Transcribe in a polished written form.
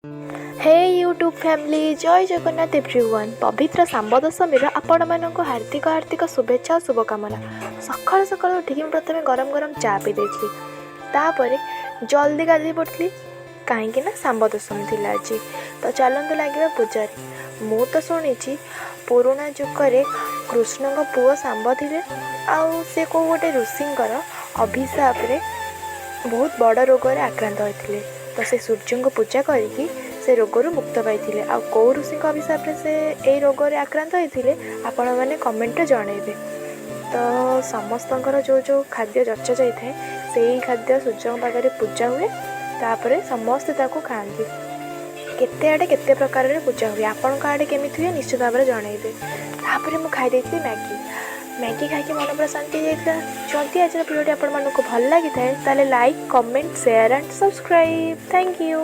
हे YouTube family जय Jagannath everyone पवित्र सांब दशमी आपण मानक हार्दिक हार्दिक शुभेच्छा और शुभकामना। सकाल सकाल उठिक प्रथम गरम गरम चा पी देती तापर जल्दी गाधे पड़ी कहीं सांब दशमी थी आज। तो चलतु लगे पूजारी। मु तो शुणी पुराणा जुगे कृष्ण पुओ सांब थे आउ से कौ गोटे ऋषिंर अभिशाप रे बहुत बड़ रोग आक्रांत होते। तो से सूर्य को पूजा करी से रोगरू मुक्त पाई आ कौ ऋषि अभिशाप से यही रोग आक्रांत होते आपण मैंने कमेंट जनइबे। तो समस्त जो जो खाद्य रचा जाए से खाद्य सूर्य पाखे पूजा हुए तापर समस्ते खाती। केते आड़े केते प्रकार पूजा हुए आपण आड़े केमी हुए निश्चित भाव में जनइबे। तापर मुझे खाई मैगी खाई मन पूरा शांति जाता। जदि आज भिडियो आपको भल लगी था like comment share and subscribe. Thank you.